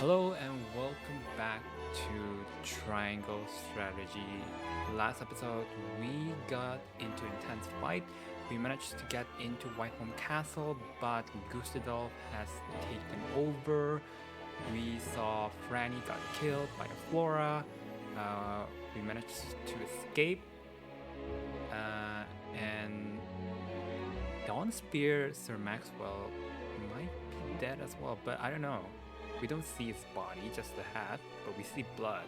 Hello and welcome back to Triangle Strategy. Last episode we got into intense fight. We managed to get into Whitehome Castle, but Gustadolph has taken over. We saw Franny got killed by a Flora. We managed to escape. And Dawn Spear, Sir Maxwell might be dead as well, but I don't know. We don't see his body, just the hat, but we see blood.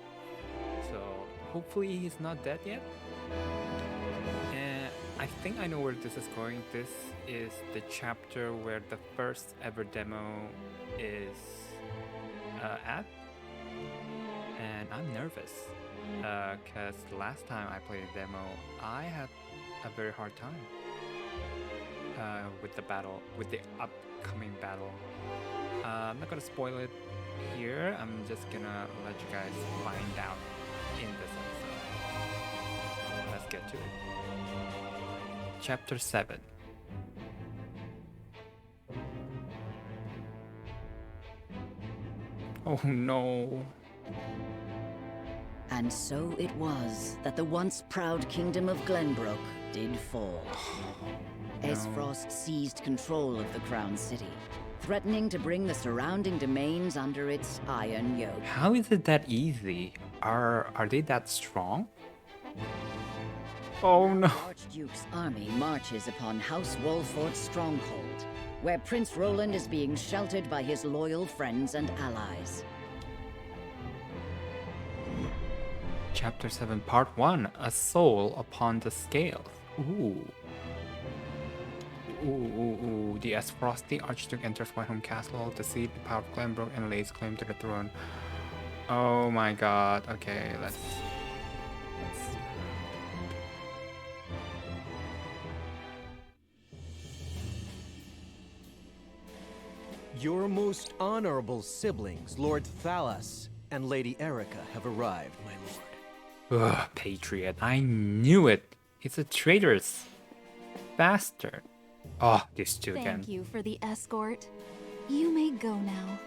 So hopefully he's not dead yet. And I think I know where this is going. This is the chapter where the first ever demo is at. And I'm nervous because last time I played a demo, I had a very hard time with the battle, with the upcoming battle. I'm not gonna spoil it here. I'm just gonna let you guys find out in this episode. Let's get to it. Chapter 7. Oh no. And so it was that the once proud kingdom of Glenbrook did fall. No. Aesfrost seized control of the crown city, threatening to bring the surrounding domains under its iron yoke. How is it that easy? Are they that strong? Oh no. The Archduke's army marches upon House Wolffort's stronghold, where Prince Roland is being sheltered by his loyal friends and allies. Chapter 7, Part 1, A Soul Upon the Scales. Ooh. Ooh. The Aesfrost, the Archduke enters Whitehome Castle to seize the power of Glenbrook and lays claim to the throne. Oh my god. Okay, let's... Your most honorable siblings, Lord Thalas and Lady Erica, have arrived, my lord. Ugh, Patriot. I knew it. It's a traitorous bastard. Oh, these two again. Thank you for the escort. You may go now.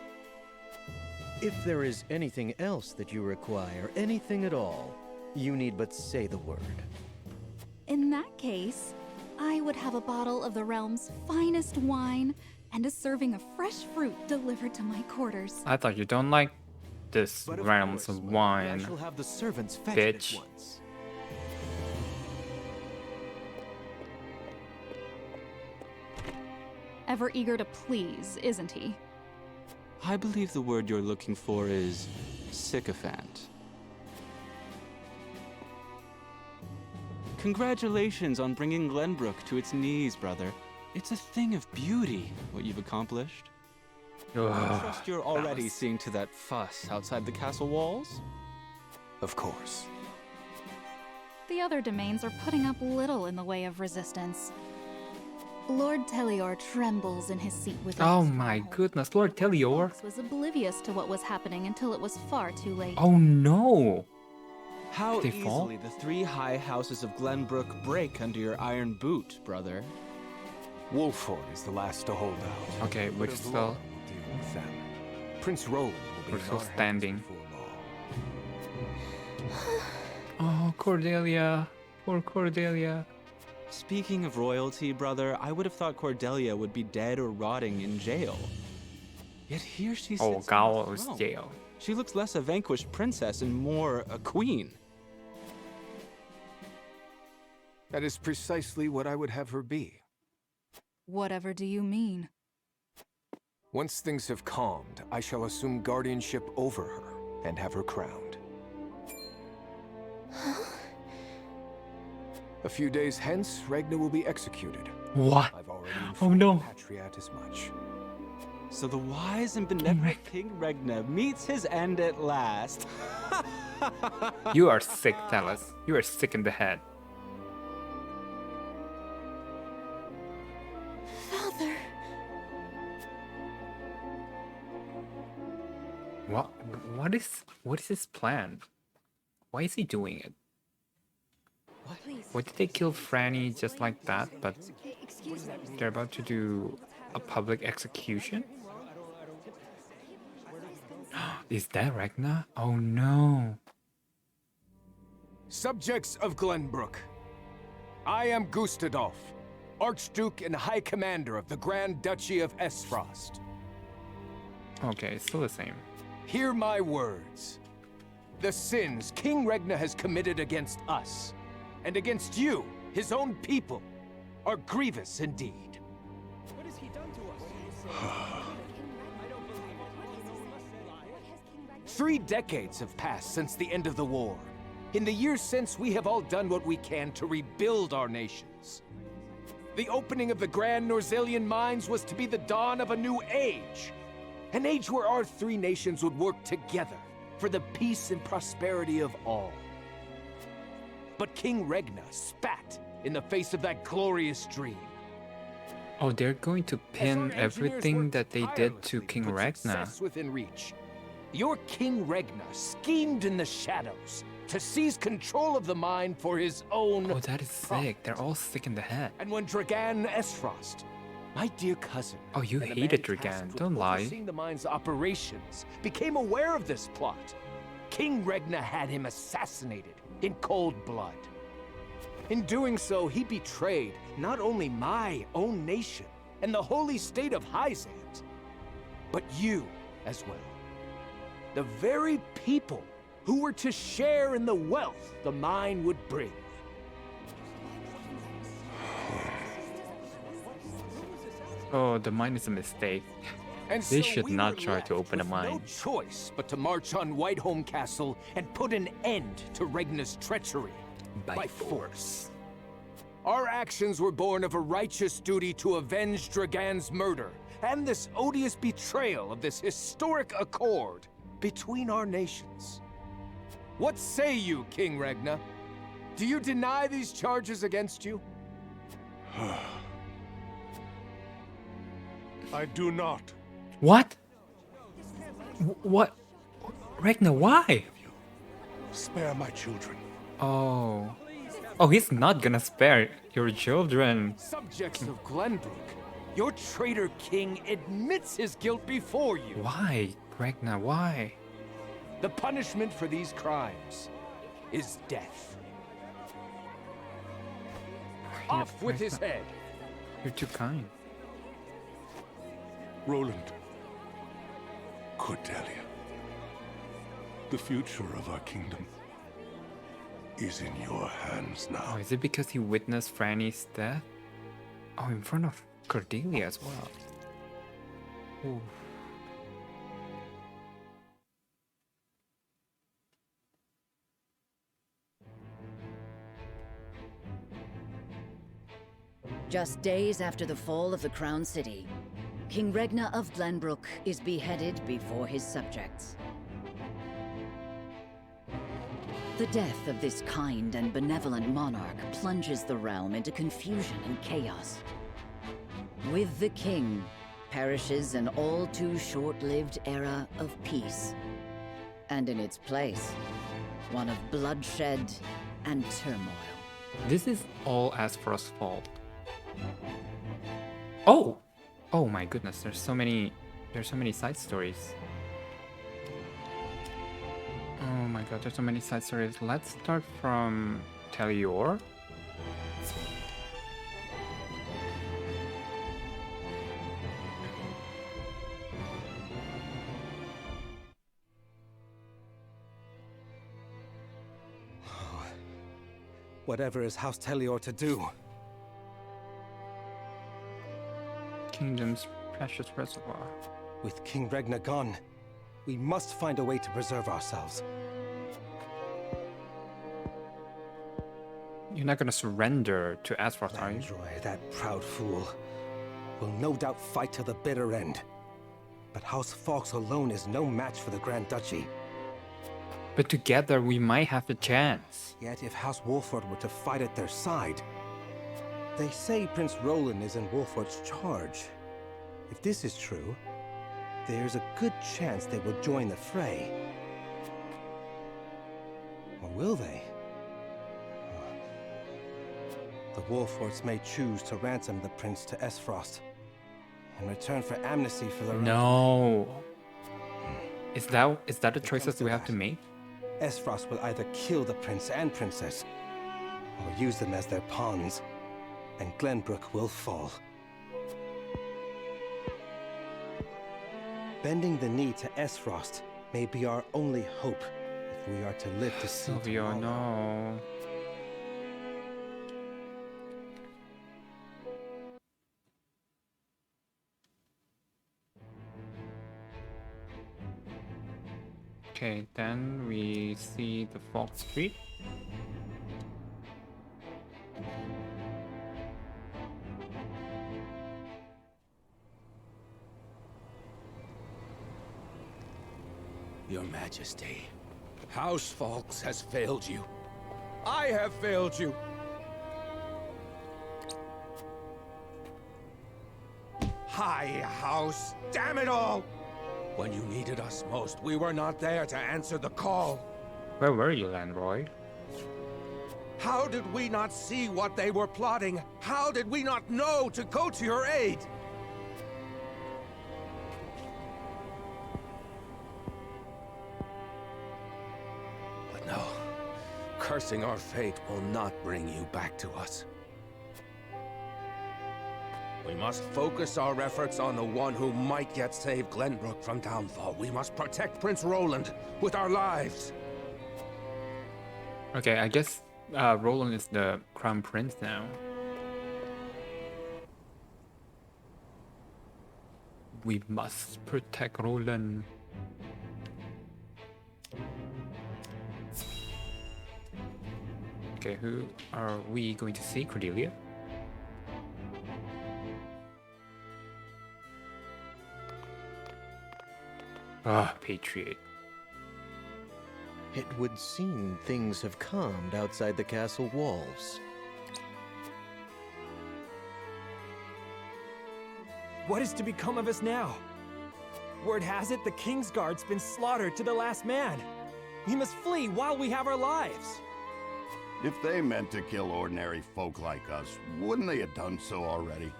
If there is anything else that you require, anything at all, you need but say the word. In that case, I would have a bottle of the realm's finest wine and a serving of fresh fruit delivered to my quarters. I thought you don't like this But realms course, of my lord, wine. I shall have the servants fetch it Bitch. at once. Ever eager to please, isn't he? I believe the word you're looking for is sycophant. Congratulations on bringing Glenbrook to its knees, brother. It's a thing of beauty, what you've accomplished. I Ugh, trust you're already Thalas. seeing to that fuss outside the castle walls? Of course. The other domains are putting up little in the way of resistance. Lord Telior trembles in his seat within Oh his my stronghold. goodness, Lord Telior. Fox was oblivious to what was happening until it was far too late. Oh no. How Did they fall? easily the three high houses of Glenbrook break under your iron boot, brother. Wolffort is the last to hold out. Okay, But we're of still... law will deal with them. Prince Roland will We're be in still our hands standing. before long. Oh, Cordelia. Poor Cordelia. Speaking of royalty, brother, I would have thought Cordelia would be dead or rotting in jail. Yet here she sits Oh, on the gallows throne. jail. She looks less a vanquished princess and more a queen. That is precisely what I would have her be. Whatever do you mean? Once things have calmed, I shall assume guardianship over her and have her crowned. A few days hence, Regna will be executed. What? I've already Oh informed no. the Patriot as much. So the wise and benevolent King Regna meets his end at last. You are sick, Thalas. You are sick in the head. Father. What is his plan? Why is he doing it? Please. Why did they kill Franny just like that, but Excuse me. they're about to do a public execution? Is that Ragnar? Oh no. Subjects of Glenbrook, I am Gustadolph, Archduke and High Commander of the Grand Duchy of Aesfrost. Okay, it's still the same. Hear my words. The sins King Ragnar has committed against us, and against you, his own people, are grievous indeed. What has he done to us? 3 decades have passed since the end of the war. In the years since, we have all done what we can to rebuild our nations. The opening of the Grand Norzelian mines was to be the dawn of a new age. An age where our 3 nations would work together for the peace and prosperity of all. But King Ragnar spat in the face of that glorious dream. Oh, they're going to pin everything that they did to King put Ragnar. success within reach. Your King Ragnar schemed in the shadows to seize control of the mine for his own Oh, that is sick. They're all sick in the head. And when Dragan Aesfrost, my dear cousin, Oh, you and the hated man Dragan. tasked with Don't lie. overseeing the mine's operations, became aware of this plot, King Ragnar had him assassinated in cold blood. In doing so, he betrayed not only my own nation and the holy state of Hyzante, but you as well. The very people who were to share in the wealth the mine would bring. Oh, the mine is a mistake. And They so should we not were try to left open a with mine. No choice but to march on Whiteholm Castle and put an end to Ragnar's treachery by force. Our actions were born of a righteous duty to avenge Dragan's murder and this odious betrayal of this historic accord between our nations. What say you, King Ragnar? Do you deny these charges against you? I do not. What? What? Ragnar, why? Spare my children. Oh. Oh, he's not gonna spare your children. Subjects of Glenbrook, your traitor king admits his guilt before you. Why, Ragnar, why? The punishment for these crimes is death. Off with his head. You're too kind. Roland. Cordelia. The future of our kingdom is in your hands now. Oh, is it because he witnessed Franny's death? Oh, in front of Cordelia as well. Ooh. Just days after the fall of the Crown City, King Ragnar of Glenbrook is beheaded before his subjects. The death of this kind and benevolent monarch plunges the realm into confusion and chaos. With the king perishes an all too short-lived era of peace. And in its place, one of bloodshed and turmoil. This is all Aesfrost's fault. Oh! Oh my goodness, there's so many side stories. Oh my god, there's so many side stories. Let's start from Telior. Whatever is House Telior to do? Kingdom's precious reservoir. With King Ragnar gone, we must find a way to preserve ourselves. You're not gonna surrender to Aesfrost, are you? Landroy, that proud fool, will no doubt fight to the bitter end. But House Fawkes alone is no match for the Grand Duchy. But together we might have the chance. Yet if House Wolffort were to fight at their side... They say Prince Roland is in Wolffort's charge. If this is true, there's a good chance they will join the fray. Or will they? The Wolfforts may choose to ransom the prince to Aesfrost in return for amnesty for the... No. Is that the If it choices comes to we have to that, make? Aesfrost will either kill the prince and princess, or use them as their pawns, and Glenbrook will fall. Bending the knee to Aesfrost may be our only hope if we are to live to see Silvio, tomorrow. no. Okay, then we see the Fog Street. Your Majesty, House Falks has failed you. I have failed you. High House, damn it all! When you needed us most, we were not there to answer the call. Where were you, Landroid? How did we not see what they were plotting? How did we not know to go to your aid? But no, cursing our fate will not bring you back to us. We must focus our efforts on the one who might yet save Glenbrook from downfall. We must protect Prince Roland with our lives. Okay, I guess Roland is the crown prince now. We must protect Roland. Okay, who are we going to see? Cordelia? Ah, Patriot. It would seem things have calmed outside the castle walls. What is to become of us now? Word has it the King's Guard's been slaughtered to the last man. We must flee while we have our lives. If they meant to kill ordinary folk like us, wouldn't they have done so already?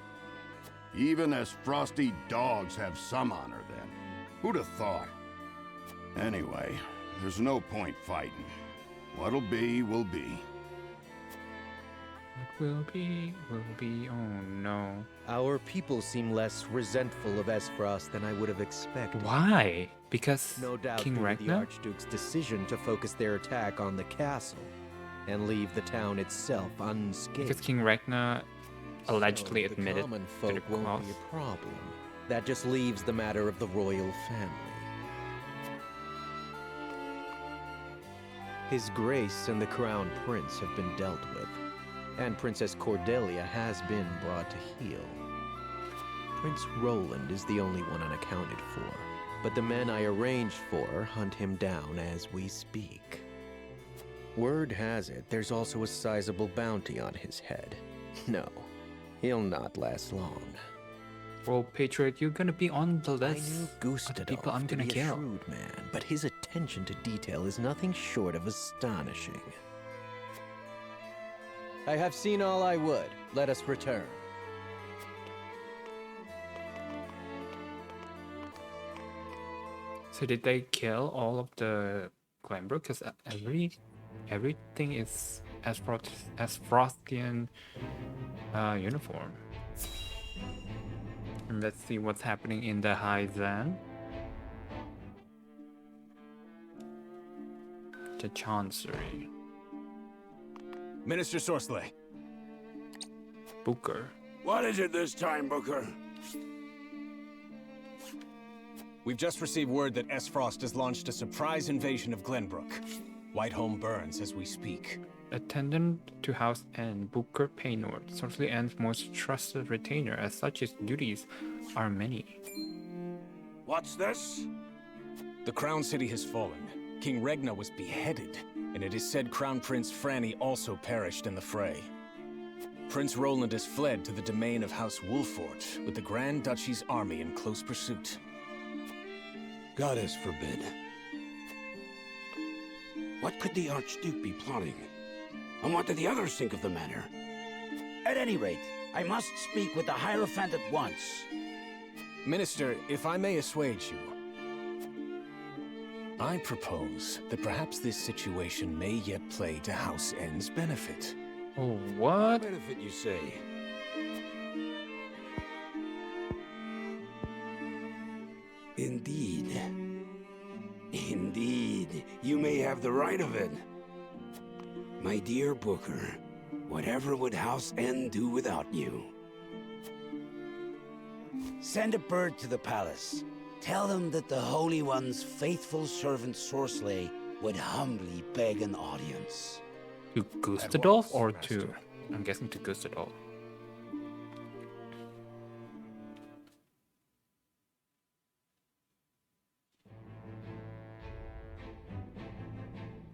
Even as frosty dogs have some honor then. Who'd have thought? Anyway, there's no point fighting. What'll be, will be. What will be, oh no. Our people seem less resentful of Aesfrost than I would have expected. Why? Because No doubt King due to the Ragnar? Archduke's decision to focus their attack on the castle and leave the town itself unscathed. Because King Ragnar allegedly So admitted the common to the folk won't cause. be a problem. That just leaves the matter of the royal family. His Grace and the Crown Prince have been dealt with, and Princess Cordelia has been brought to heel. Prince Roland is the only one unaccounted for, but the men I arranged for hunt him down as we speak. Word has it there's also a sizable bounty on his head. No, he'll not last long. Well, Patriot, you're gonna be on the I list knew of the people I'm Gustadolph to gonna be a kill. shrewd man, but his attention to detail is nothing short of astonishing. I have seen all I would. Let us return. So did they kill all of the Glenbrook? Because everything is Aesfrostian uniform. And let's see what's happening in the Hyzante. The Chancery. Minister Sorcelet. Booker. What is it this time, Booker? We've just received word that Aesfrost has launched a surprise invasion of Glenbrook. Whiteholm burns as we speak. Attendant to House and Booker Paynor, Sorcery Ann's most trusted retainer. As such, his duties are many. What's this? The Crown City has fallen. King Ragnar was beheaded, and it is said Crown Prince Franny also perished in the fray. Prince Roland has fled to the domain of House Wolffort, with the Grand Duchy's army in close pursuit. Goddess forbid. What could the Archduke be plotting? And what did the others think of the matter? At any rate, I must speak with the Hierophant at once. Minister, if I may assuage you. I propose that perhaps this situation may yet play to House N's benefit. Oh, what? Benefit, you say? Indeed. Indeed, you may have the right of it. My dear Booker, whatever would House N do without you? Send a bird to the palace. Tell them that the Holy One's faithful servant Sorcelay would humbly beg an audience. To Gustadolph or to... I'm guessing to Gustadolph.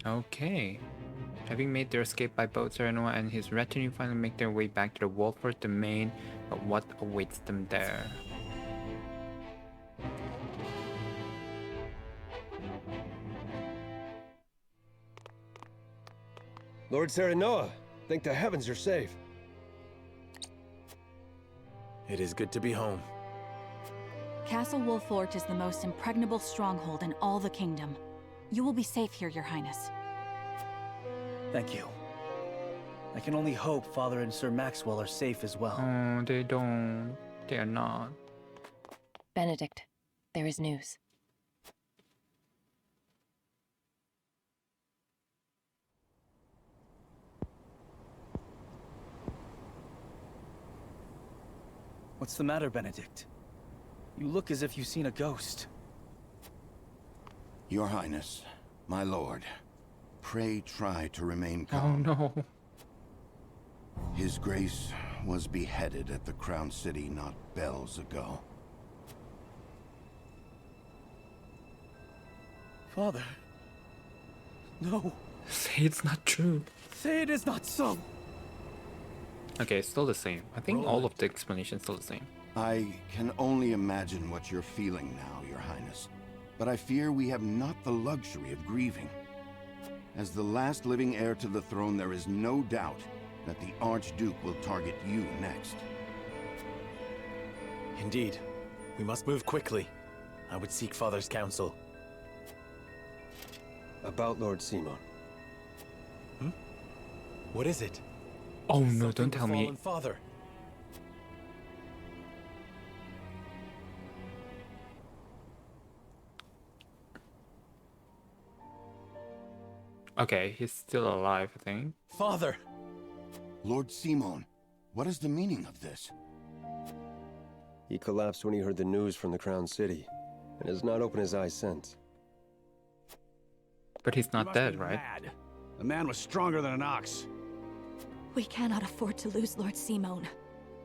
Okay. Having made their escape by boat, Serenoa and his retinue finally make their way back to the Wolffort domain, but what awaits them there? Lord Serenoa, thank the heavens you're safe. It is good to be home. Castle Wolffort is the most impregnable stronghold in all the kingdom. You will be safe here, Your Highness. Thank you. I can only hope Father and Sir Maxwell are safe as well. Oh, they don't. They are not. Benedict, there is news. What's the matter, Benedict? You look as if you've seen a ghost. Your Highness, my lord, pray try to remain calm. Oh no. His Grace was beheaded at the Crown City not bells ago. Father. No. Say it's not true. Say it is not so. Okay, it's still the same. I think all of the explanations still the same. I can only imagine what you're feeling now, Your Highness. But I fear we have not the luxury of grieving. As the last living heir to the throne, there is no doubt that the Archduke will target you next. Indeed. We must move quickly. I would seek Father's counsel. About Lord Simon. What is it? Oh no, don't tell me. Father. Okay, he's still alive, I think. Father! Lord Simon, what is the meaning of this? He collapsed when he heard the news from the Crown City, and has not opened his eyes since. But he's not dead, right? Mad. The man was stronger than an ox. We cannot afford to lose Lord Simon.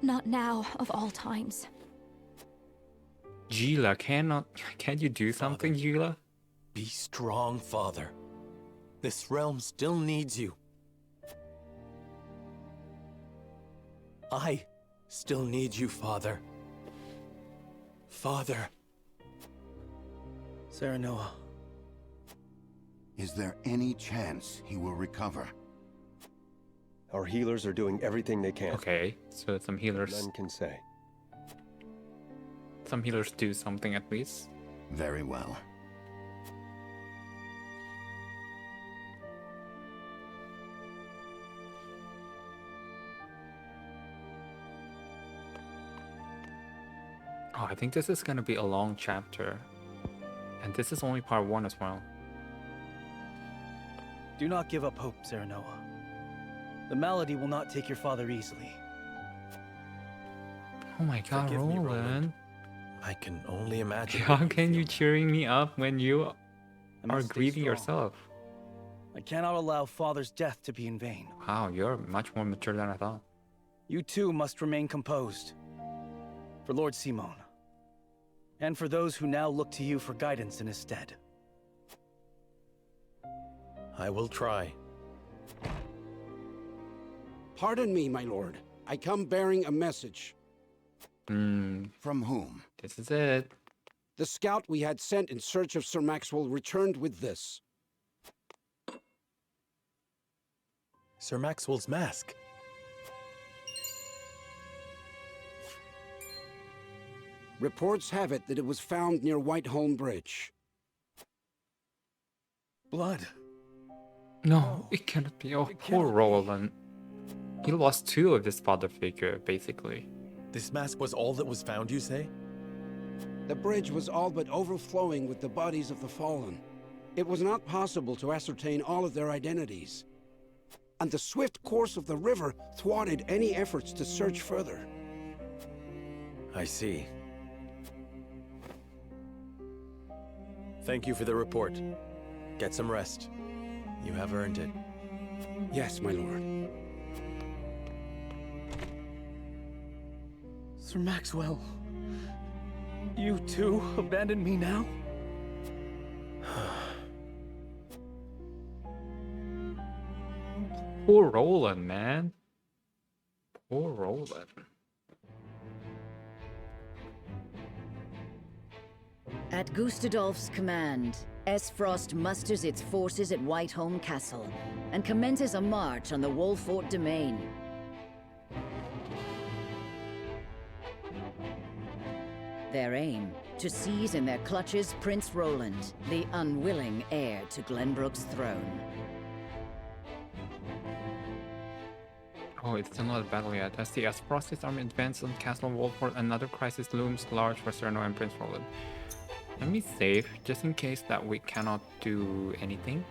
Not now, of all times. Gila, can't you do something, Gila? Be strong, Father. This realm still needs you. I still need you, Father. Father. Serenoa. Is there any chance he will recover? Our healers are doing everything they can. Okay, so some healers... None can say. Some healers do something at least. Very well. Oh, I think this is gonna be a long chapter. And this is only part 1 as well. Do not give up hope, Serenoa. The malady will not take your father easily. Oh my god, Forgive me, Roland. I can only imagine. How can you cheering me up when you are grieving yourself? I cannot allow father's death to be in vain. Wow, you're much more mature than I thought. You too must remain composed. For Lord Simon. And for those who now look to you for guidance in his stead. I will try. Pardon me, my lord. I come bearing a message. From whom? This is it. The scout we had sent in search of Sir Maxwell returned with this. Sir Maxwell's mask. Reports have it that it was found near Whiteholm Bridge. Blood. No, it cannot be. Oh, poor Roland. He lost two of his father figure, basically. This mask was all that was found, you say? The bridge was all but overflowing with the bodies of the fallen. It was not possible to ascertain all of their identities. And the swift course of the river thwarted any efforts to search further. I see. Thank you for the report. Get some rest. You have earned it. Yes, my lord. Sir Maxwell, you too abandon me now? Poor Roland, man. Poor Roland. At Gustadolph's command, Aesfrost musters its forces at Whiteholm Castle and commences a march on the Wolffort domain. Their aim, to seize in their clutches Prince Roland, the unwilling heir to Glenbrook's throne. Oh, it's still not a battle yet. As the Aesfrost's army advances on Castle Wolffort, another crisis looms large for Cerno and Prince Roland. Let me save, just in case that we cannot do anything.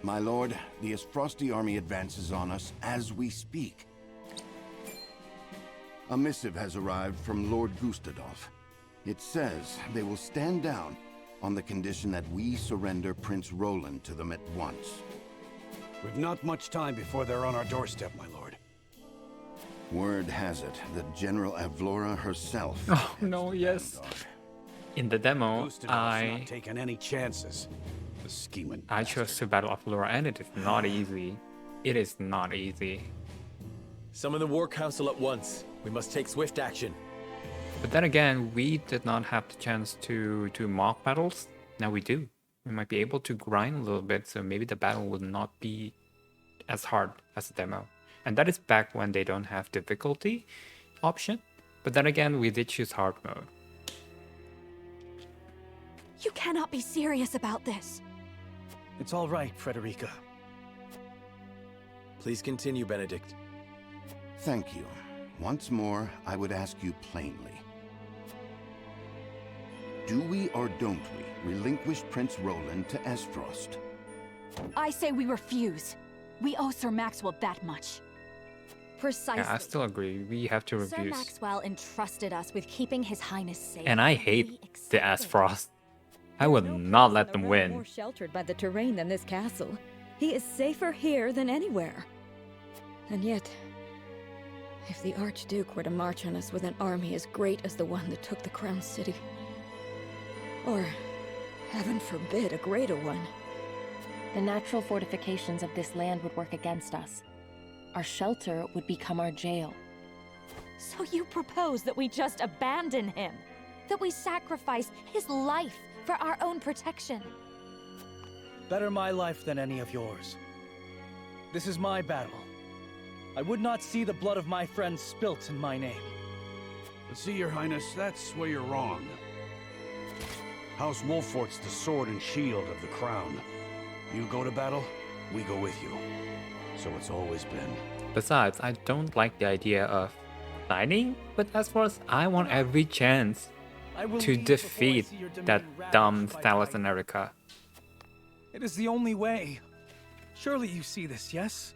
My lord, the Aesfrosti army advances on us as we speak. A missive has arrived from Lord Gustadolph. It says they will stand down on the condition that we surrender Prince Roland to them at once. We've not much time before they're on our doorstep, my lord. Word has it that General Avlora herself... Oh no, yes. In the demo, not taken any chances. The scheming I chose to battle Avlora, and it is not easy. It is not easy. Summon the War Council at once. We must take swift action. But then again, we did not have the chance to do mock battles. Now we do. We might be able to grind a little bit, so maybe the battle will not be as hard as the demo. And that is back when they don't have difficulty option. But then again, we did choose hard mode. You cannot be serious about this. It's all right, Frederica. Please continue, Benedict. Thank you. Once more, I would ask you plainly. Do we or don't we relinquish Prince Roland to Aesfrost? I say we refuse. We owe Sir Maxwell that much. Precisely. Yeah, I still agree. We have to Sir refuse. Maxwell entrusted us with keeping His Highness safe. And I hate the Aesfrost. I would not let them win. More sheltered by the terrain than this castle. He is safer here than anywhere. And yet, if the Archduke were to march on us with an army as great as the one that took the Crown City, or, heaven forbid, a greater one, the natural fortifications of this land would work against us. Our shelter would become our jail. So you propose that we just abandon him? That we sacrifice his life for our own protection? Better my life than any of yours. This is my battle. I would not see the blood of my friends spilt in my name. But see, Your Highness, that's where you're wrong. House Wolffort's the sword and shield of the crown. You go to battle, we go with you. So it's always been. Besides, I don't like the idea of signing with Aesfrost. I want every chance to defeat that dumb Thalas and Erica. It is the only way. Surely you see this, yes?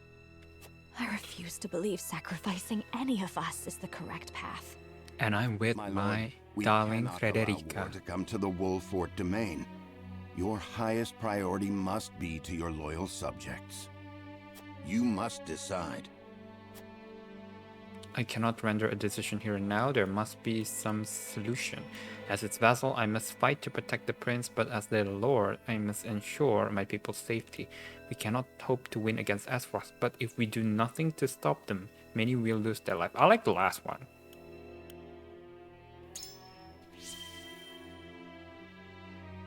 I refuse to believe sacrificing any of us is the correct path. And I'm with my darling Frederica. To come to the Wolffort domain. Your highest priority must be to your loyal subjects. You must decide. I cannot render a decision here and now. There must be some solution. As its vassal, I must fight to protect the prince, but as their lord, I must ensure my people's safety. We cannot hope to win against Aesfrost, but if we do nothing to stop them, many will lose their life. I like the last one.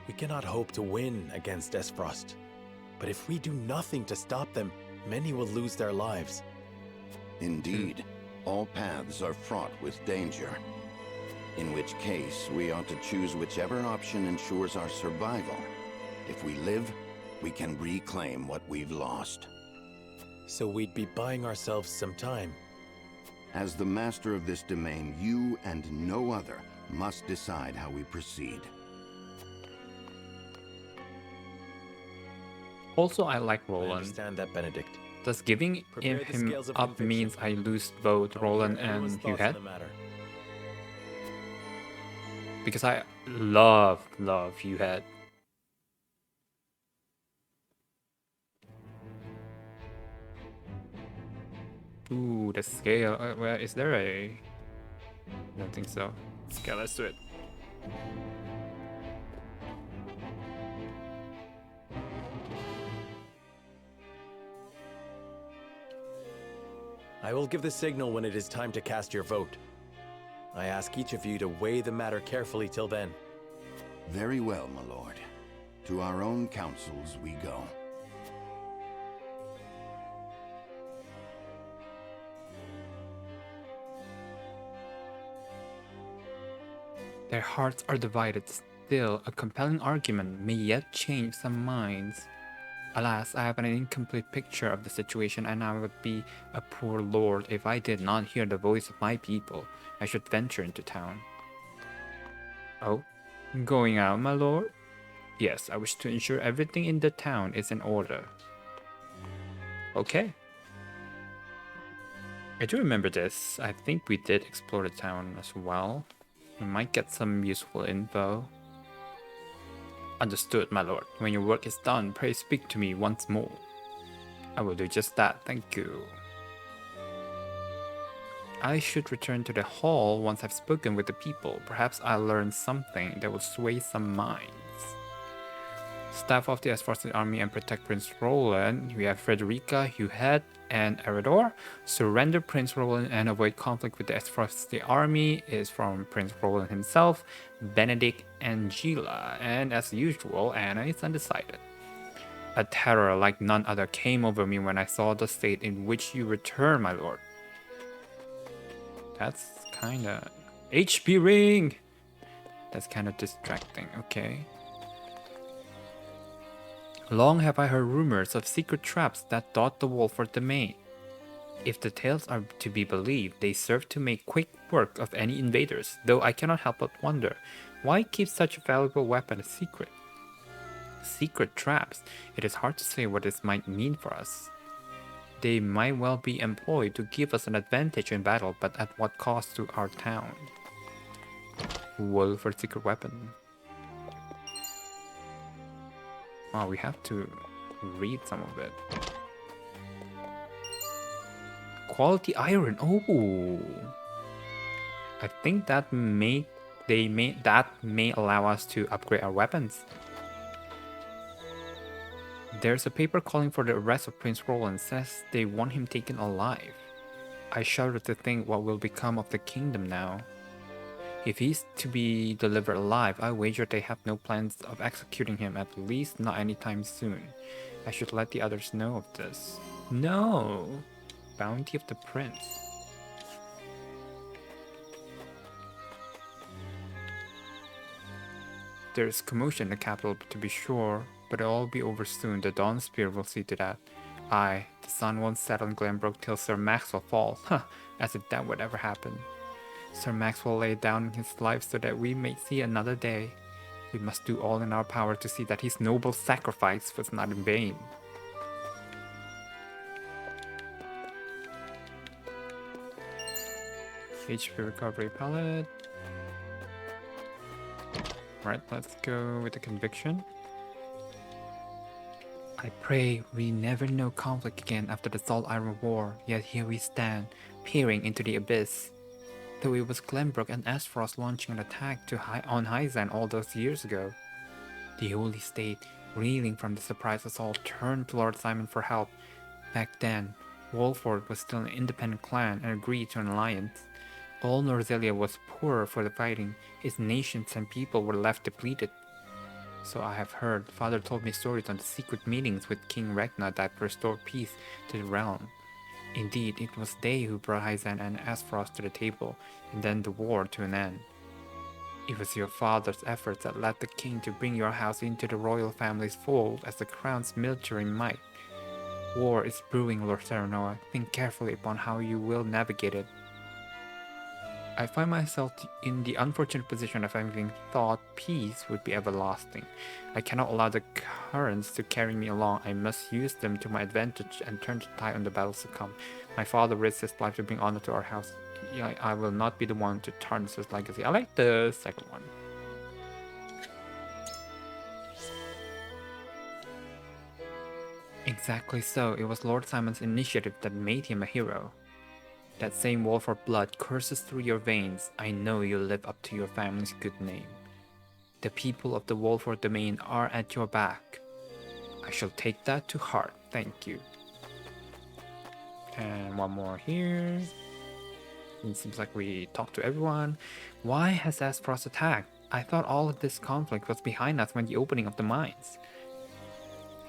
We cannot hope to win against Aesfrost. But if we do nothing to stop them, many will lose their lives. Indeed, all paths are fraught with danger. In which case, we ought to choose whichever option ensures our survival. If we live, we can reclaim what we've lost. So we'd be buying ourselves some time. As the master of this domain, you and no other must decide how we proceed. Also, I like I Roland. understand that, Benedict. Does giving Prepare the him scales of up conviction. means I lose both Roland and Everyone's thoughts Hyzante? on the matter. Because I love Hyzante. Ooh, the scale. Well, is there a... I don't think so. Okay, let's do it. I will give the signal when it is time to cast your vote. I ask each of you to weigh the matter carefully till then. Very well, my lord. To our own councils we go. Their hearts are divided. Still, a compelling argument may yet change some minds. Alas, I have an incomplete picture of the situation, and I would be a poor lord if I did not hear the voice of my people. I should venture into town. Oh, going out, my lord? Yes, I wish to ensure everything in the town is in order. Okay. I do remember this. I think we did explore the town as well. We might get some useful info. Understood, my lord. When your work is done, pray speak to me once more. I will do just that, thank you. I should return to the hall once I've spoken with the people. Perhaps I'll learn something that will sway some minds. Staff of the Aesfrost army and protect Prince Roland. We have Frederica, Hyzante, and Eridor. Surrender Prince Roland and avoid conflict with the Aesfrost army is from Prince Roland himself, Benedict, and Gila. And as usual, Anna is undecided. A terror like none other came over me when I saw the state in which you return, my lord. That's kinda... HP ring! That's kinda distracting, okay. Long have I heard rumors of secret traps that dot the Wolffort domain. If the tales are to be believed, they serve to make quick work of any invaders, though I cannot help but wonder, why keep such a valuable weapon a secret? Secret traps? It is hard to say what this might mean for us. They might well be employed to give us an advantage in battle, but at what cost to our town? Wolffort secret weapon. Oh, we have to read some of it. Quality iron. Oh, I think that may allow us to upgrade our weapons. There's a paper calling for the arrest of Prince Roland. Says they want him taken alive. I shudder to think what will become of the kingdom now. If he's to be delivered alive, I wager they have no plans of executing him, at least not anytime soon. I should let the others know of this. No! Bounty of the Prince. There's commotion in the capital, to be sure, but it'll all be over soon. The Dawn Spear will see to that. Aye, the sun won't set on Glenbrook till Sir Maxwell falls. Huh, as if that would ever happen. Sir Maxwell laid down his life so that we may see another day. We must do all in our power to see that his noble sacrifice was not in vain. HP recovery palette. Right, let's go with the conviction. I pray we never know conflict again after the Saltiron War, yet here we stand, peering into the abyss. Though it was Glenbrook and Aesfrost launching an attack on Hyzante all those years ago. The Holy State, reeling from the surprise assault, turned to Lord Simon for help. Back then, Wolffort was still an independent clan and agreed to an alliance. All Norzelia was poorer for the fighting, its nations and people were left depleted. So I have heard. Father told me stories on the secret meetings with King Regna that restored peace to the realm. Indeed, it was they who brought Hyzante and Aesfrost to the table, and then the war to an end. It was your father's efforts that led the king to bring your house into the royal family's fold as the crown's military might. War is brewing, Lord Serenoa. Think carefully upon how you will navigate it. I find myself in the unfortunate position of having thought peace would be everlasting. I cannot allow the currents to carry me along. I must use them to my advantage and turn the tide on the battles to come. My father risked his life to bring honor to our house. I will not be the one to tarnish his legacy. I like the second one. Exactly so. It was Lord Simon's initiative that made him a hero. That same Wolffort blood courses through your veins. I know you'll live up to your family's good name. The people of the Wolffort domain are at your back. I shall take that to heart. Thank you. And one more here. It seems like we talked to everyone. Why has Aesfrost attacked? I thought all of this conflict was behind us when the opening of the mines.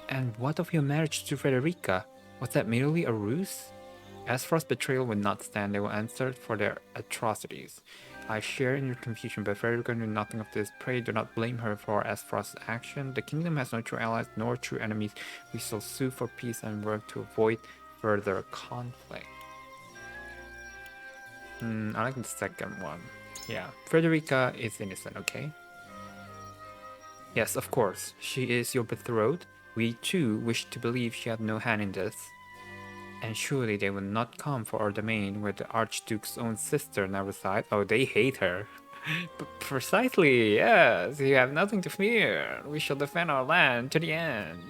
And what of your marriage to Frederica? Was that merely a ruse? Aesfrost's betrayal will not stand. They will answer for their atrocities. I share in your confusion, but Frederica knew nothing of this. Pray do not blame her for Aesfrost's action. The kingdom has no true allies nor true enemies. We shall sue for peace and work to avoid further conflict. I like the second one. Yeah, Frederica is innocent, okay? Yes, of course. She is your betrothed. We too wish to believe she had no hand in this. And surely they will not come for our domain where the Archduke's own sister now resides. Oh, they hate her. Precisely, yes. You have nothing to fear. We shall defend our land to the end.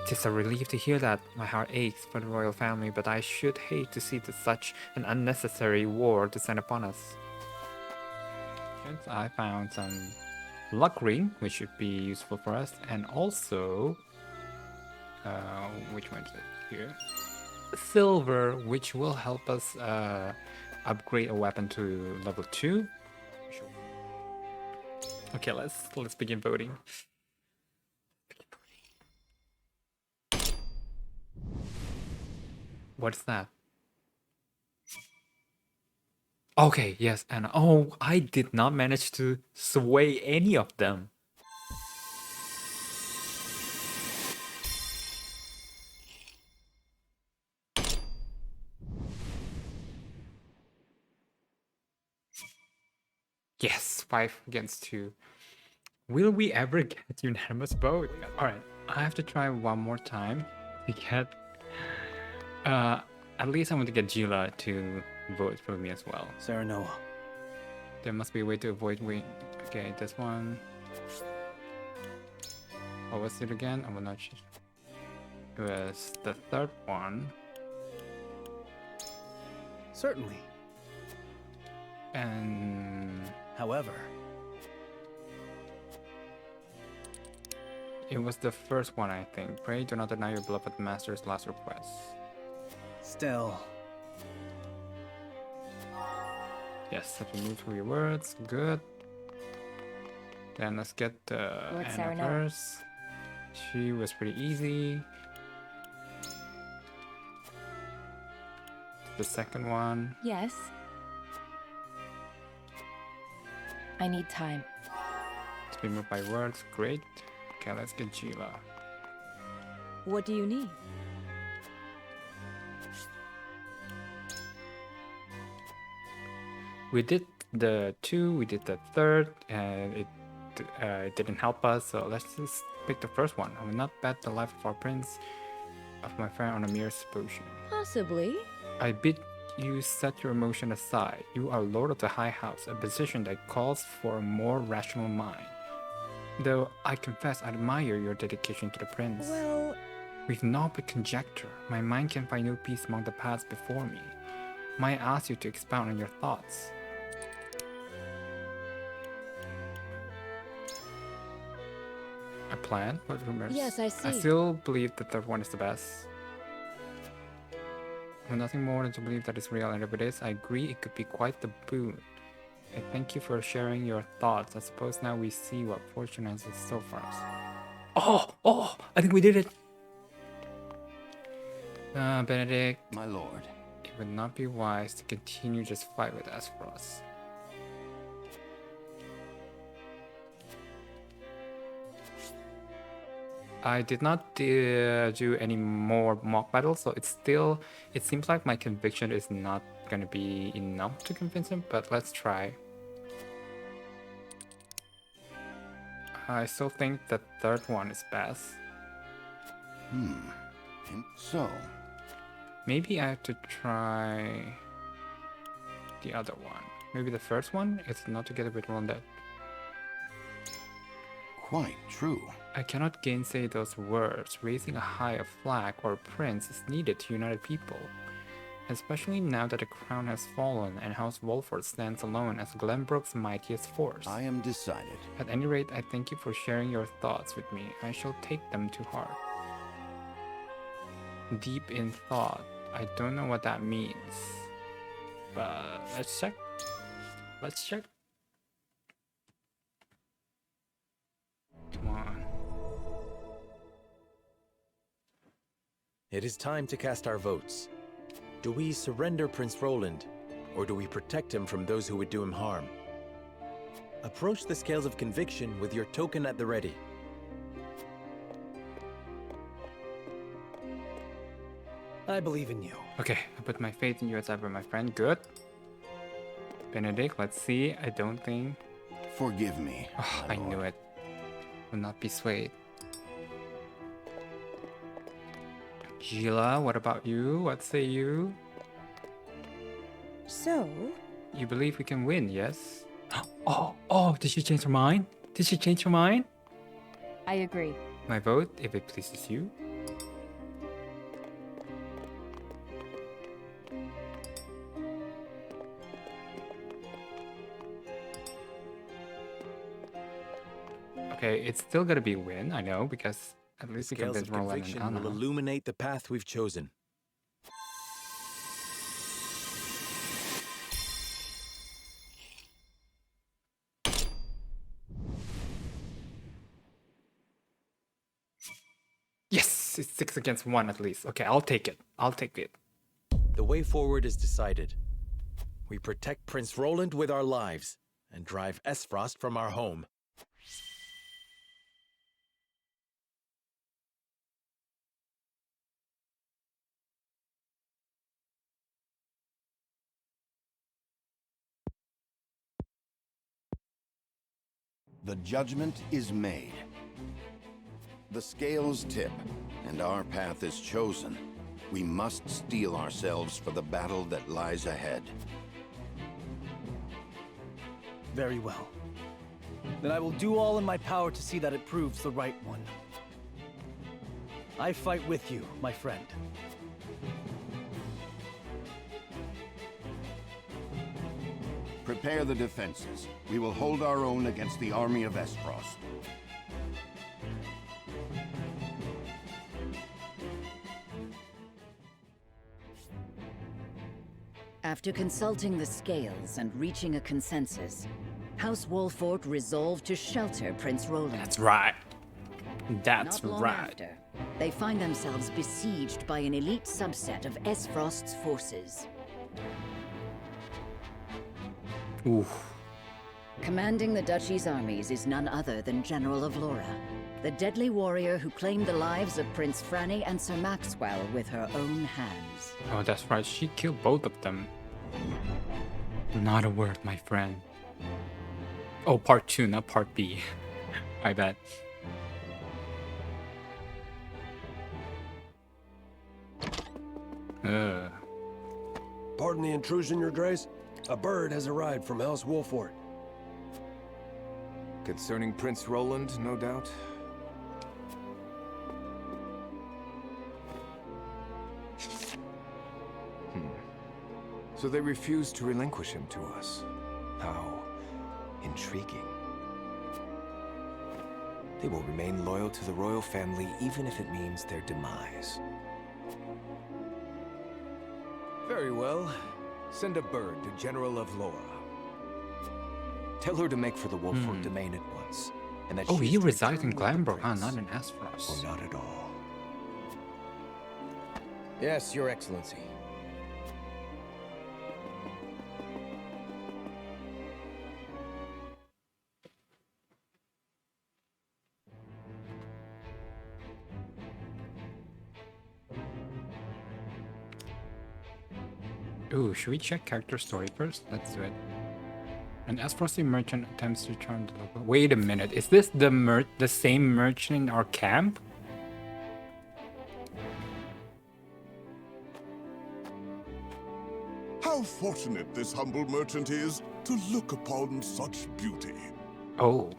'Tis a relief to hear that. My heart aches for the royal family, but I should hate to see such an unnecessary war descend upon us. I found some luck ring, which should be useful for us, and also, which one is it here? Silver, which will help us upgrade a weapon to level 2. Okay, let's begin voting. What's that? Okay, yes, and oh, I did not manage to sway any of them. Yes, 5 against 2. Will we ever get unanimous vote? Alright, I have to try one more time to get... at least I want to get Gila to vote for me as well. Serenoa. There must be a way to avoid wait. Okay, this one. What was it again? I will not choose. It was the third one. Certainly. And... However... It was the first one, I think. Pray do not deny your beloved master's last request. Still... Yes, have to move through your words. Good. Then let's get Anna first. She was pretty easy. The second one. Yes. I need time. To be moved by words. Great. Okay, let's get Gila. What do you need? We did the 2, we did the third, and it didn't help us, so let's just pick the first one. I will not bet the life of our prince, of my friend, on a mere supposition. Possibly. I bid you set your emotion aside. You are lord of the high house, a position that calls for a more rational mind. Though I confess I admire your dedication to the prince. Well... We've naught but conjecture. My mind can find no peace among the paths before me. Might I ask you to expound on your thoughts? A plan? What rumors? Yes, I see. I still believe the third one is the best. With nothing more than to believe that it's real, and if it is, I agree it could be quite the boon. I thank you for sharing your thoughts. I suppose now we see what fortune has in store for us. Oh! I think we did it! Benedict. My lord. It would not be wise to continue just fight with Aesfrost. I did not do any more mock battles, so it seems like my conviction is not gonna be enough to convince him, but let's try. I still think the third one is best. So maybe I have to try the other one. Maybe the first one is not together with Roland. Quite true. I cannot gainsay those words. Raising a high flag or a prince is needed to unite people. Especially now that the crown has fallen and House Wolffort stands alone as Glenbrook's mightiest force. I am decided. At any rate, I thank you for sharing your thoughts with me. I shall take them to heart. Deep in thought. I don't know what that means. But let's check. Let's check. Come on. It is time to cast our votes. Do we surrender Prince Roland, or do we protect him from those who would do him harm? Approach the scales of conviction with your token at the ready. I believe in you. Okay, I put my faith in you as ever, my friend. Good. Benedict, let's see. I don't think... Forgive me. Oh, I knew it. Will not be swayed. Gila, what about you? What say you? So? You believe we can win, yes? Oh, did she change her mind? Did she change her mind? I agree. My vote, if it pleases you. Okay, it's still gonna be a win, I know, because at least we can Scales of convince Roland conviction and Anna. will illuminate the path we've chosen. Yes, it's 6 against 1 at least. Okay, I'll take it. I'll take it. The way forward is decided. We protect Prince Roland with our lives and drive Aesfrost from our home. The judgment is made. The scales tip, and our path is chosen. We must steel ourselves for the battle that lies ahead. Very well. Then I will do all in my power to see that it proves the right one. I fight with you, my friend. Prepare the defenses. We will hold our own against the army of Aesfrost. After consulting the scales and reaching a consensus, House Wolffort resolved to shelter Prince Roland. That's right. That's Not long right. after, they find themselves besieged by an elite subset of Aesfrost's forces. Oof. Commanding the Duchy's armies is none other than General of Laura, the deadly warrior who claimed the lives of Prince Franny and Sir Maxwell with her own hands. Oh, that's right. She killed both of them. Not a word, my friend. Oh, part 2, not part B. I bet. Pardon the intrusion, Your Grace. A bird has arrived from House Wolffort. Concerning Prince Roland, no doubt? So they refuse to relinquish him to us. How intriguing. They will remain loyal to the royal family even if it means their demise. Very well. Send a bird to General of Laura. Tell her to make for the Wolffort domain at once. And that Oh, she he is to resides in return with the Glenbrook, huh? prince. Not in Aesfrost. Or not at all. Yes, Your Excellency. Ooh, should we check character story first? Let's do it. An Aesfrost merchant attempts to charm the local. Wait a minute, is this the same merchant in our camp? How fortunate this humble merchant is to look upon such beauty. Oh.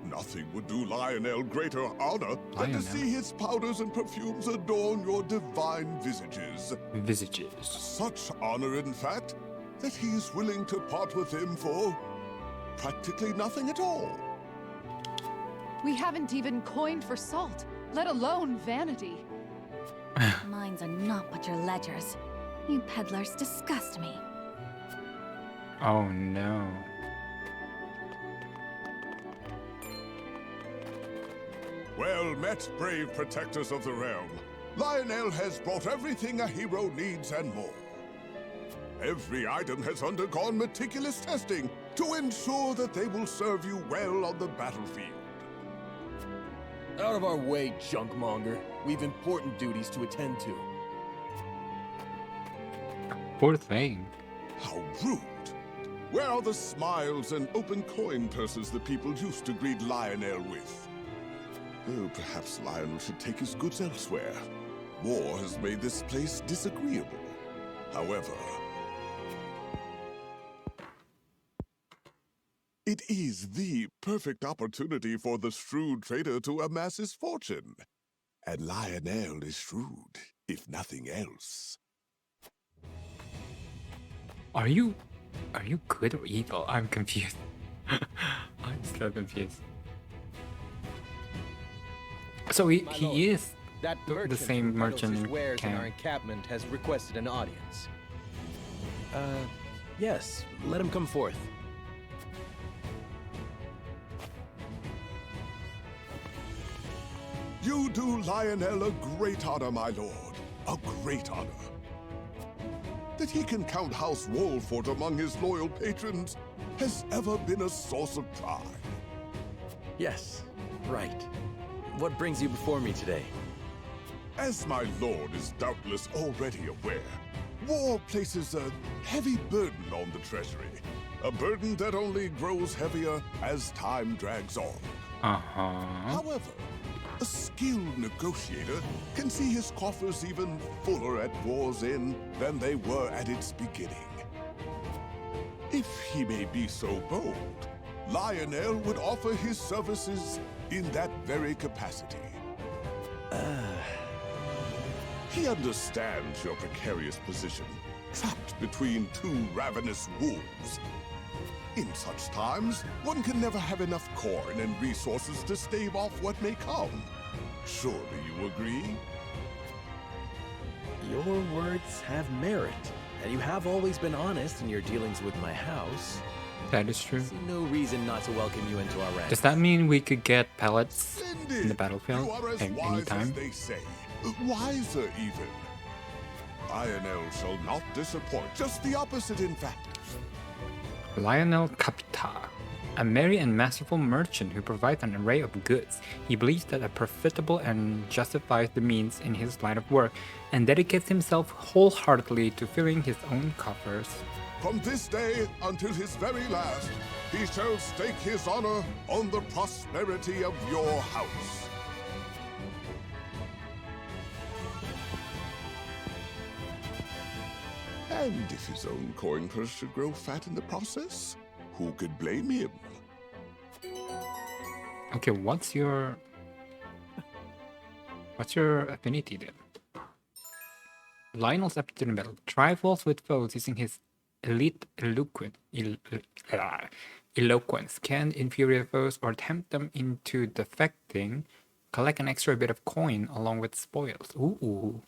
Nothing would do Lionel greater honor than to Lionel. see his powders and perfumes adorn your divine visages. Visages. Such honor, in fact, that he is willing to part with them for practically nothing at all. We haven't even coined for salt, let alone vanity. Mines are not but your ledgers. You peddlers disgust me. Oh no. Well met, brave protectors of the realm. Lionel has brought everything a hero needs and more. Every item has undergone meticulous testing to ensure that they will serve you well on the battlefield. Out of our way, junkmonger. We've important duties to attend to. Poor thing. How rude. Where are the smiles and open coin purses the people used to greet Lionel with? Oh, perhaps Lionel should take his goods elsewhere. War has made this place disagreeable. However, it is the perfect opportunity for the shrewd trader to amass his fortune. And Lionel is shrewd, if nothing else. Are you good or evil? I'm confused. I'm so confused. So he is That the same merchant in wares in our camp. encampment has requested an audience. Yes, let him come forth. You do Lionel a great honor, my lord. A great honor. That he can count House Wolffort among his loyal patrons has ever been a source of pride. Yes, right. What brings you before me today? As my lord is doubtless already aware, war places a heavy burden on the treasury. A burden that only grows heavier as time drags on. However, a skilled negotiator can see his coffers even fuller at war's end than they were at its beginning. If he may be so bold, Lionel would offer his services in that very capacity. He understands your precarious position, trapped between two ravenous wolves. In such times, one can never have enough coin and resources to stave off what may come. Surely you agree? Your words have merit, and you have always been honest in your dealings with my house. That is true. I see no reason not to welcome you into our ranks. Does that mean we could get pellets Splendid! in the battlefield You are as at any wise as time? they say. Wiser, even. Lionel shall not disappoint. Just the opposite, in fact. Lionel Capita, a merry and masterful merchant who provides an array of goods. He believes that are profitable and justifies the means in his line of work, and dedicates himself wholeheartedly to filling his own coffers. From this day until his very last, he shall stake his honor on the prosperity of your house. And if his own coin purse should grow fat in the process, who could blame him? Okay, what's your affinity then? Lionel's aptitude in battle. Trifles with foes using his elite eloquence. Can infuriate foes or tempt them into defecting. Collect an extra bit of coin along with spoils. Ooh.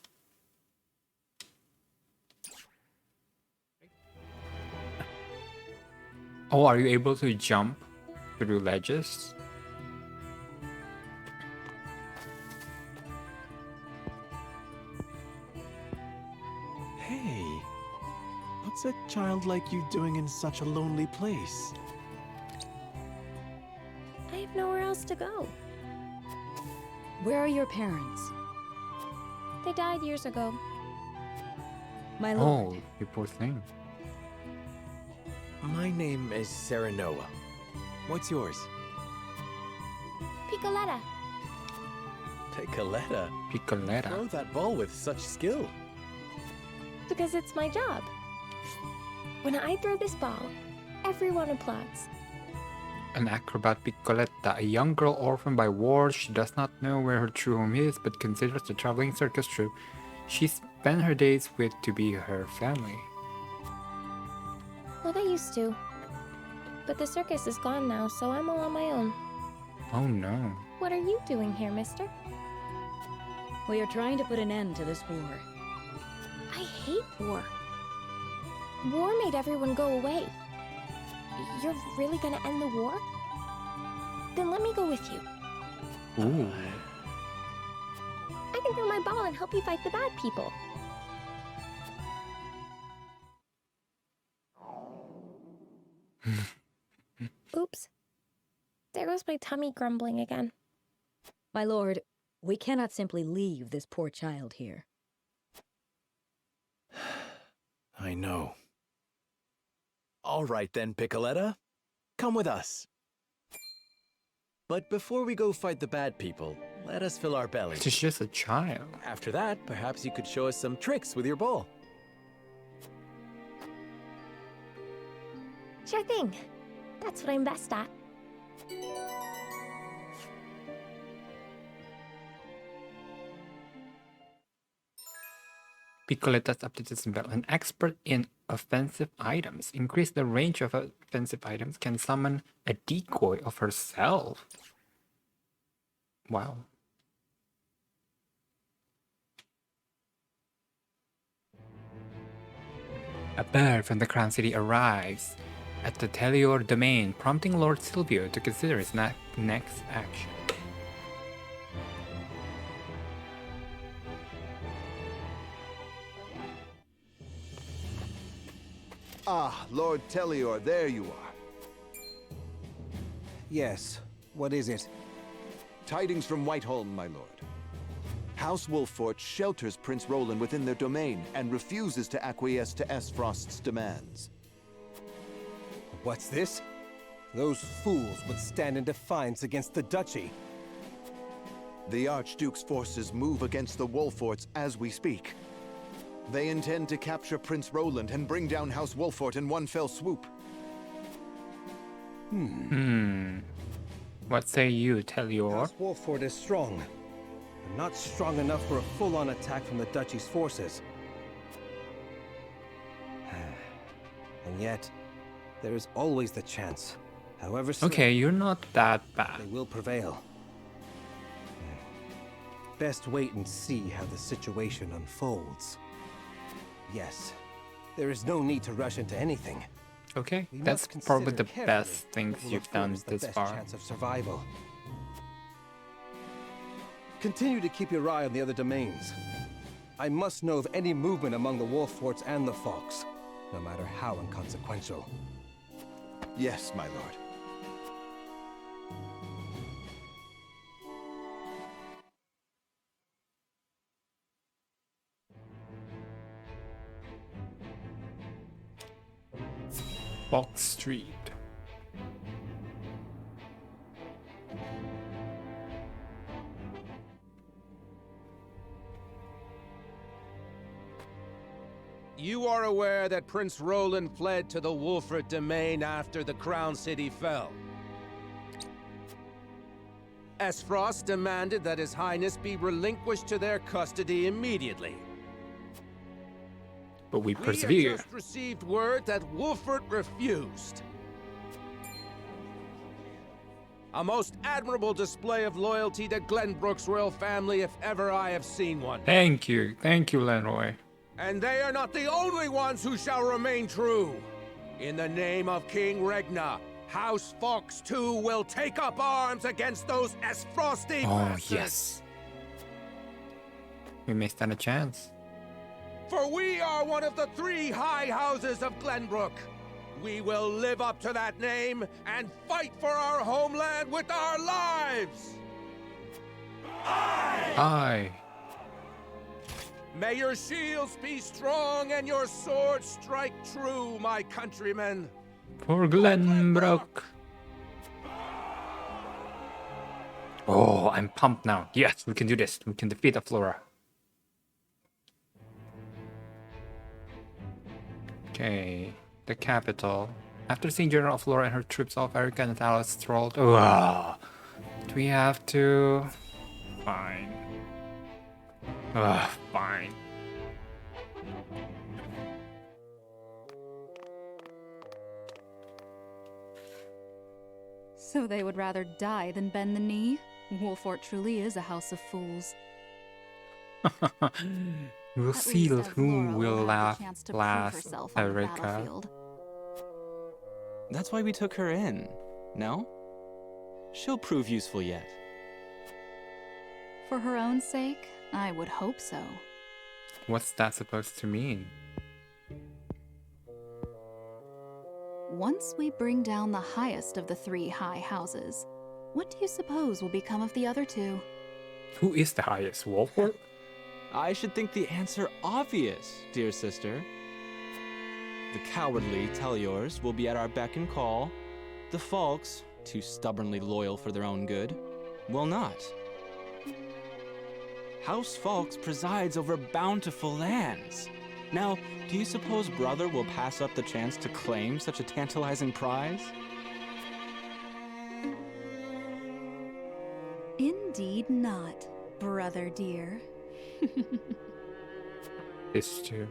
Oh, are you able to jump through ledges? Hey, what's a child like you doing in such a lonely place? I have nowhere else to go. Where are your parents? They died years ago. My lord. Oh, you poor thing. My name is Serenoa. What's yours? Piccoletta. Piccoletta? Piccoletta. Throw that ball with such skill. Because it's my job. When I throw this ball, everyone applauds. An acrobat Piccoletta, a young girl orphaned by war. She does not know where her true home is, but considers the traveling circus troupe she spent her days with to be her family. Well, I used to. But the circus is gone now, so I'm all on my own. Oh no. What are you doing here, mister? We are trying to put an end to this war. I hate war. War made everyone go away. You're really gonna end the war? Then let me go with you. Ooh. I can throw my ball and help you fight the bad people. Oops. There goes my tummy grumbling again. My lord, we cannot simply leave this poor child here. I know. All right then, Piccoletta. Come with us. But before we go fight the bad people, let us fill our bellies. She's just a child. After that, perhaps you could show us some tricks with your ball. Sure thing. That's what I'm best at. Piccoletta's updated spell. An expert in offensive items. Increase the range of offensive items. Can summon a decoy of herself. Wow. A bird from the Crown City arrives at the Telior domain, prompting Lord Silvio to consider his next action. Ah, Lord Telior, there you are. Yes, what is it? Tidings from Whiteholm, my lord. House Wolffort shelters Prince Roland within their domain and refuses to acquiesce to Aesfrost's demands. What's this? Those fools would stand in defiance against the duchy. The Archduke's forces move against the Wolfforts as we speak. They intend to capture Prince Roland and bring down House Wolffort in one fell swoop. What say you, Telior? House Wolffort is strong, but not strong enough for a full-on attack from the duchy's forces. And yet, there is always the chance, however small, Okay, you're not that bad. they will prevail. Best wait and see how the situation unfolds. Yes, there is no need to rush into anything. Okay, We that's must probably consider the carefully best things what will you've afford done us the this best far. chance of survival. Continue to keep your eye on the other domains. I must know of any movement among the Wolfforts and the Fox, no matter how inconsequential. Yes, my lord. Fox Street. You are aware that Prince Roland fled to the Wolffort domain after the Crown City fell. Aesfrost demanded that His Highness be relinquished to their custody immediately. But we We persevere. have just received word that Wolffort refused. A most admirable display of loyalty to Glenbrook's royal family if ever I have seen one. Thank you, Leroy. And they are not the only ones who shall remain true. In the name of King Regna, House Fox too will take up arms against those Aesfrosty bastards. Yes. We may stand a chance. For we are one of the 3 high houses of Glenbrook. We will live up to that name and fight for our homeland with our lives. Aye. May your shields be strong and your swords strike true, my countrymen. For Glenbrook. Oh, I'm pumped now. Yes, we can do this. We can defeat the Flora. Okay, the capital. After seeing General Flora and her troops off, Erica and Alice strolled. Do we have to? Fine. Fine. So they would rather die than bend the knee? Wolffort truly is a house of fools. We'll see who will laugh last, Erica. That's why we took her in, no? She'll prove useful yet. For her own sake, I would hope so. What's that supposed to mean? Once we bring down the highest of the 3 high houses, what do you suppose will become of the other 2? Who is the highest, Wolffort? I should think the answer obvious, dear sister. The cowardly Tellures will be at our beck and call. The Falks, too stubbornly loyal for their own good, will not. House Falks presides over bountiful lands. Now, do you suppose Brother will pass up the chance to claim such a tantalizing prize? Indeed not, brother dear. This too.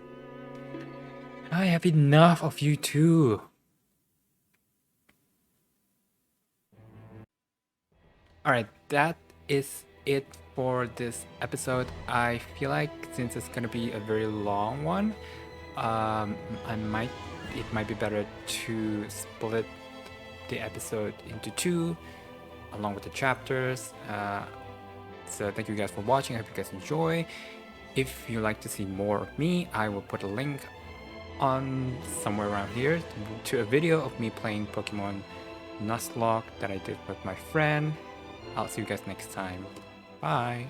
I have enough of you too. Alright, that is it for this episode. I feel like since it's gonna be a very long one, it might be better to split the episode into 2 along with the chapters. So thank you guys for watching. I hope you guys enjoy. If you like to see more of me, I will put a link on somewhere around here to a video of me playing Pokemon Nuzlocke that I did with my friend. I'll see you guys next time. Bye.